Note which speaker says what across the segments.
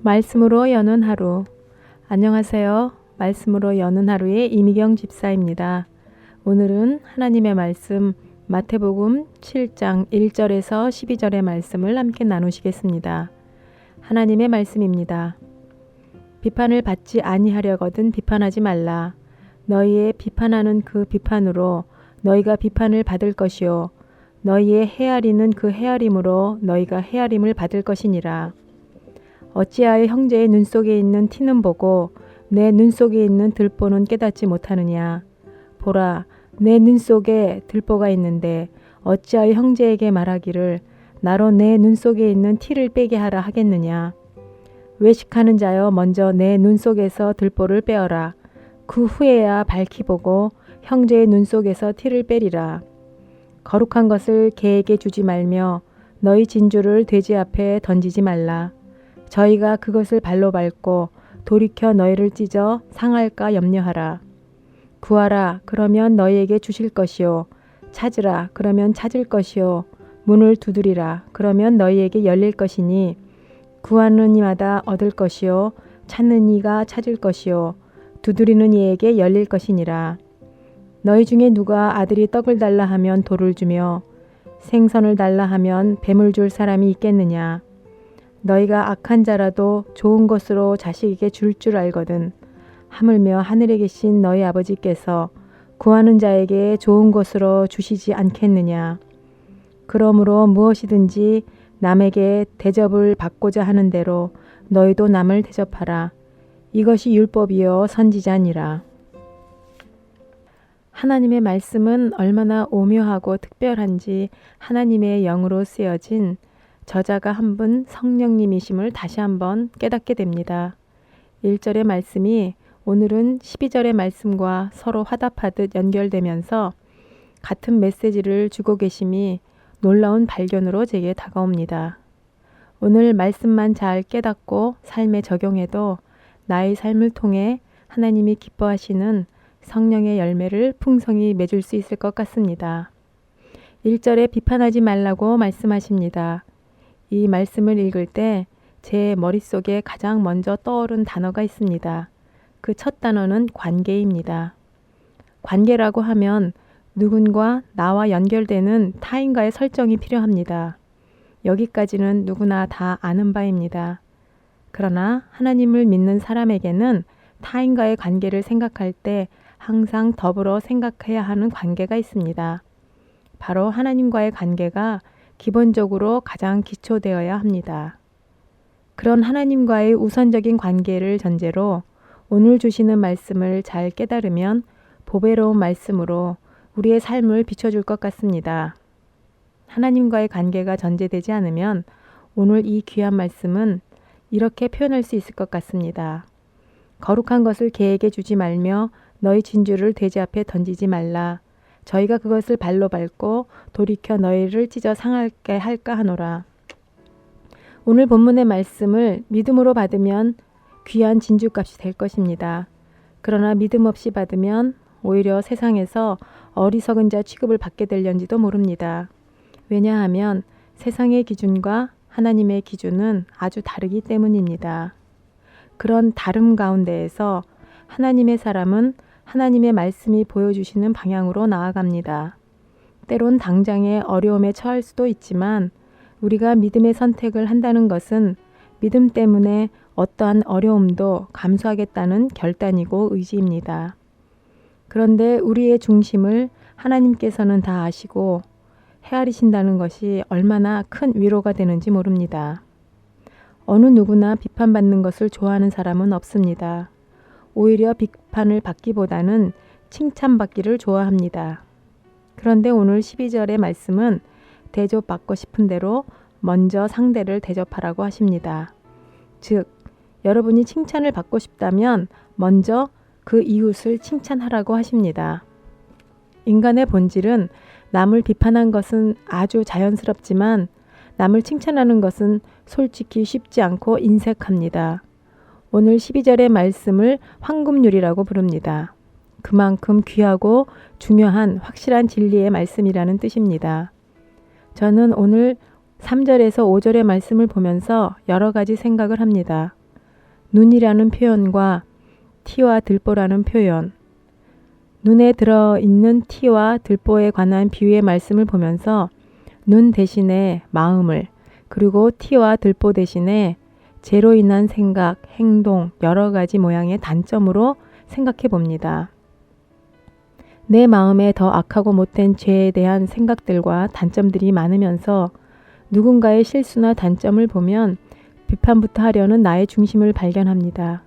Speaker 1: 말씀으로 여는 하루. 안녕하세요. 말씀으로 여는 하루의 이미경 집사입니다. 오늘은 하나님의 말씀 마태복음 7장 1절에서 12절의 말씀을 함께 나누시겠습니다. 하나님의 말씀입니다. 비판을 받지 아니하려거든 비판하지 말라. 너희의 비판하는 그 비판으로 너희가 비판을 받을 것이요 너희의 헤아리는 그 헤아림으로 너희가 헤아림을 받을 것이니라. 어찌하여 형제의 눈 속에 있는 티는 보고 내 눈 속에 있는 들보는 깨닫지 못하느냐. 보라, 내 눈 속에 들보가 있는데 어찌하여 형제에게 말하기를 나로 내 눈 속에 있는 티를 빼게 하라 하겠느냐. 외식하는 자여 먼저 내 눈 속에서 들보를 빼어라. 그 후에야 밝히 보고 형제의 눈 속에서 티를 빼리라. 거룩한 것을 개에게 주지 말며 너희 진주를 돼지 앞에 던지지 말라. 저희가 그것을 발로 밟고 돌이켜 너희를 찢어 상할까 염려하라. 구하라 그러면 너희에게 주실 것이요 찾으라 그러면 찾을 것이요 문을 두드리라 그러면 너희에게 열릴 것이니 구하는 이마다 얻을 것이요 찾는 이가 찾을 것이요 두드리는 이에게 열릴 것이니라. 너희 중에 누가 아들이 떡을 달라 하면 돌을 주며 생선을 달라 하면 뱀을 줄 사람이 있겠느냐. 너희가 악한 자라도 좋은 것으로 자식에게 줄 줄 알거든. 하물며 하늘에 계신 너희 아버지께서 구하는 자에게 좋은 것으로 주시지 않겠느냐. 그러므로 무엇이든지 남에게 대접을 받고자 하는 대로 너희도 남을 대접하라. 이것이 율법이요 선지자니라. 하나님의 말씀은 얼마나 오묘하고 특별한지 하나님의 영으로 쓰여진 저자가 한 분 성령님이심을 다시 한번 깨닫게 됩니다. 1절의 말씀이 오늘은 12절의 말씀과 서로 화답하듯 연결되면서 같은 메시지를 주고 계심이 놀라운 발견으로 제게 다가옵니다. 오늘 말씀만 잘 깨닫고 삶에 적용해도 나의 삶을 통해 하나님이 기뻐하시는 성령의 열매를 풍성히 맺을 수 있을 것 같습니다. 1절에 비판하지 말라고 말씀하십니다. 이 말씀을 읽을 때 제 머릿속에 가장 먼저 떠오른 단어가 있습니다. 그 첫 단어는 관계입니다. 관계라고 하면 누군가 나와 연결되는 타인과의 설정이 필요합니다. 여기까지는 누구나 다 아는 바입니다. 그러나 하나님을 믿는 사람에게는 타인과의 관계를 생각할 때 항상 더불어 생각해야 하는 관계가 있습니다. 바로 하나님과의 관계가 기본적으로 가장 기초되어야 합니다. 그런 하나님과의 우선적인 관계를 전제로 오늘 주시는 말씀을 잘 깨달으면 보배로운 말씀으로 우리의 삶을 비춰줄 것 같습니다. 하나님과의 관계가 전제되지 않으면 오늘 이 귀한 말씀은 이렇게 표현할 수 있을 것 같습니다. 거룩한 것을 개에게 주지 말며 너희 진주를 돼지 앞에 던지지 말라. 저희가 그것을 발로 밟고 돌이켜 너희를 찢어 상하게 할까 하노라. 오늘 본문의 말씀을 믿음으로 받으면 귀한 진주값이 될 것입니다. 그러나 믿음 없이 받으면 오히려 세상에서 어리석은 자 취급을 받게 될런지도 모릅니다. 왜냐하면 세상의 기준과 하나님의 기준은 아주 다르기 때문입니다. 그런 다름 가운데에서 하나님의 사람은 하나님의 말씀이 보여주시는 방향으로 나아갑니다. 때론 당장의 어려움에 처할 수도 있지만 우리가 믿음의 선택을 한다는 것은 믿음 때문에 어떠한 어려움도 감수하겠다는 결단이고 의지입니다. 그런데 우리의 중심을 하나님께서는 다 아시고 헤아리신다는 것이 얼마나 큰 위로가 되는지 모릅니다. 어느 누구나 비판받는 것을 좋아하는 사람은 없습니다. 오히려 비판을 받기보다는 칭찬받기를 좋아합니다. 그런데 오늘 12절의 말씀은 대접받고 싶은 대로 먼저 상대를 대접하라고 하십니다. 즉, 여러분이 칭찬을 받고 싶다면 먼저 그 이웃을 칭찬하라고 하십니다. 인간의 본질은 남을 비판한 것은 아주 자연스럽지만 남을 칭찬하는 것은 솔직히 쉽지 않고 인색합니다. 오늘 12절의 말씀을 황금률이라고 부릅니다. 그만큼 귀하고 중요한 확실한 진리의 말씀이라는 뜻입니다. 저는 오늘 3절에서 5절의 말씀을 보면서 여러 가지 생각을 합니다. 눈이라는 표현과 티와 들보라는 표현, 눈에 들어있는 티와 들보에 관한 비유의 말씀을 보면서 눈 대신에 마음을, 그리고 티와 들보 대신에 죄로 인한 생각, 행동, 여러 가지 모양의 단점으로 생각해 봅니다. 내 마음에 더 악하고 못된 죄에 대한 생각들과 단점들이 많으면서 누군가의 실수나 단점을 보면 비판부터 하려는 나의 중심을 발견합니다.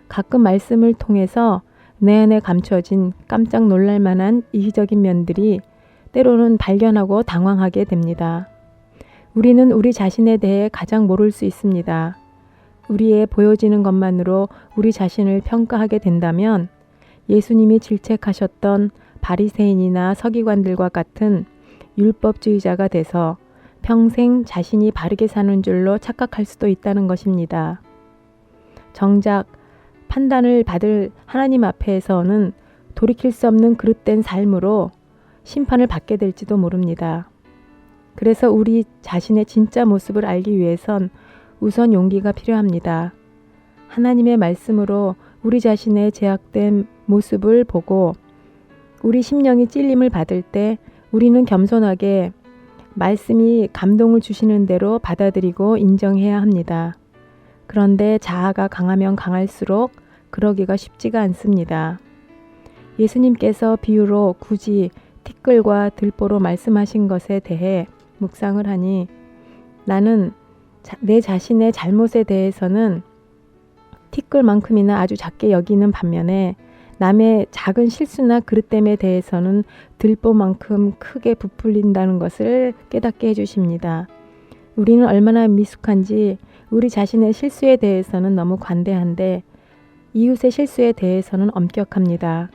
Speaker 1: 가끔 말씀을 통해서 내 안에 감춰진 깜짝 놀랄 만한 이기적인 면들이 때로는 발견하고 당황하게 됩니다. 우리는 우리 자신에 대해 가장 모를 수 있습니다. 우리의 보여지는 것만으로 우리 자신을 평가하게 된다면 예수님이 질책하셨던 바리새인이나 서기관들과 같은 율법주의자가 돼서 평생 자신이 바르게 사는 줄로 착각할 수도 있다는 것입니다. 정작 판단을 받을 하나님 앞에서는 돌이킬 수 없는 그릇된 삶으로 심판을 받게 될지도 모릅니다. 그래서 우리 자신의 진짜 모습을 알기 위해선 우선 용기가 필요합니다. 하나님의 말씀으로 우리 자신의 죄악된 모습을 보고 우리 심령이 찔림을 받을 때 우리는 겸손하게 말씀이 감동을 주시는 대로 받아들이고 인정해야 합니다. 그런데 자아가 강하면 강할수록 그러기가 쉽지가 않습니다. 예수님께서 비유로 굳이 티끌과 들보로 말씀하신 것에 대해 묵상을 하니 나는 내 자신의 잘못에 대해서는 티끌만큼이나 아주 작게 여기는 반면에 남의 작은 실수나 그릇됨에 대해서는 들보만큼 크게 부풀린다는 것을 깨닫게 해주십니다. 우리는 얼마나 미숙한지 우리 자신의 실수에 대해서는 너무 관대한데 이웃의 실수에 대해서는 엄격합니다.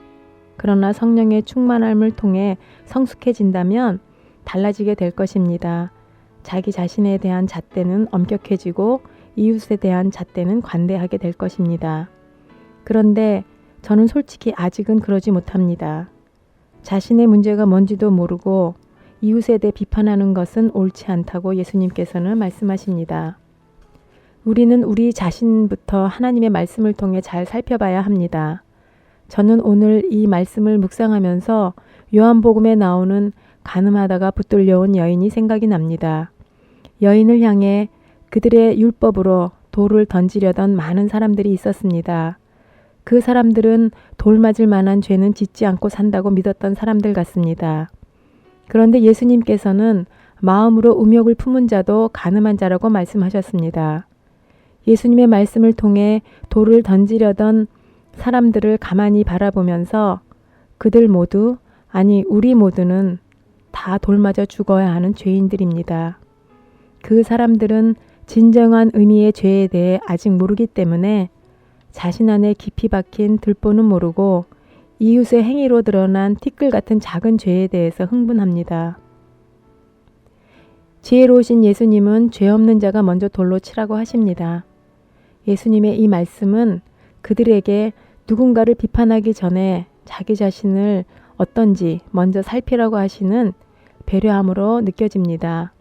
Speaker 1: 그러나 성령의 충만함을 통해 성숙해진다면 달라지게 될 것입니다. 자기 자신에 대한 잣대는 엄격해지고 이웃에 대한 잣대는 관대하게 될 것입니다. 그런데 저는 솔직히 아직은 그러지 못합니다. 자신의 문제가 뭔지도 모르고 이웃에 대해 비판하는 것은 옳지 않다고 예수님께서는 말씀하십니다. 우리는 우리 자신부터 하나님의 말씀을 통해 잘 살펴봐야 합니다. 저는 오늘 이 말씀을 묵상하면서 요한복음에 나오는 간음하다가 붙들려온 여인이 생각이 납니다. 여인을 향해 그들의 율법으로 돌을 던지려던 많은 사람들이 있었습니다. 그 사람들은 돌 맞을 만한 죄는 짓지 않고 산다고 믿었던 사람들 같습니다. 그런데 예수님께서는 마음으로 음욕을 품은 자도 간음한 자라고 말씀하셨습니다. 예수님의 말씀을 통해 돌을 던지려던 사람들을 가만히 바라보면서 그들 모두, 아니 우리 모두는 다 돌 맞아 죽어야 하는 죄인들입니다. 그 사람들은 진정한 의미의 죄에 대해 아직 모르기 때문에 자신 안에 깊이 박힌 들보는 모르고 이웃의 행위로 드러난 티끌 같은 작은 죄에 대해서 흥분합니다. 지혜로우신 예수님은 죄 없는 자가 먼저 돌로 치라고 하십니다. 예수님의 이 말씀은 그들에게 누군가를 비판하기 전에 자기 자신을 어떤지 먼저 살피라고 하시는 배려함으로 느껴집니다.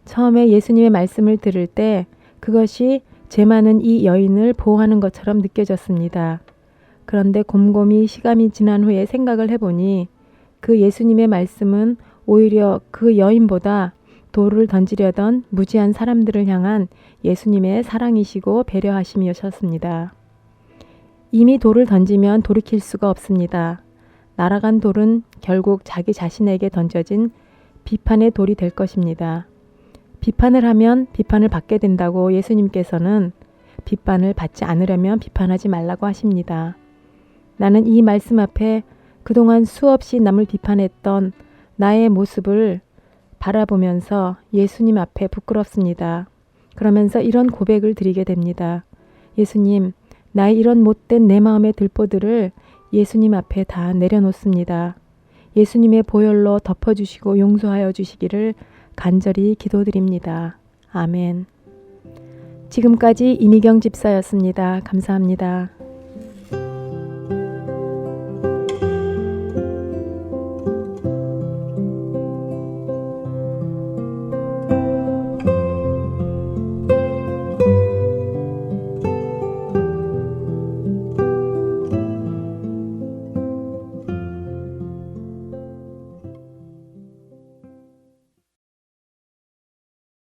Speaker 1: 처음에 예수님의 말씀을 들을 때 그것이 죄 많은 이 여인을 보호하는 것처럼 느껴졌습니다. 그런데 곰곰이 시간이 지난 후에 생각을 해보니 그 예수님의 말씀은 오히려 그 여인보다 돌을 던지려던 무지한 사람들을 향한 예수님의 사랑이시고 배려하심이셨습니다. 이미 돌을 던지면 돌이킬 수가 없습니다. 날아간 돌은 결국 자기 자신에게 던져진 비판의 돌이 될 것입니다. 비판을 하면 비판을 받게 된다고 예수님께서는 비판을 받지 않으려면 비판하지 말라고 하십니다. 나는 이 말씀 앞에 그동안 수없이 남을 비판했던 나의 모습을 바라보면서 예수님 앞에 부끄럽습니다. 그러면서 이런 고백을 드리게 됩니다. 예수님, 나의 이런 못된 내 마음의 들보들을 예수님 앞에 다 내려놓습니다. 예수님의 보혈로 덮어주시고 용서하여 주시기를 간절히 기도드립니다. 아멘. 지금까지 이미경 집사였습니다. 감사합니다.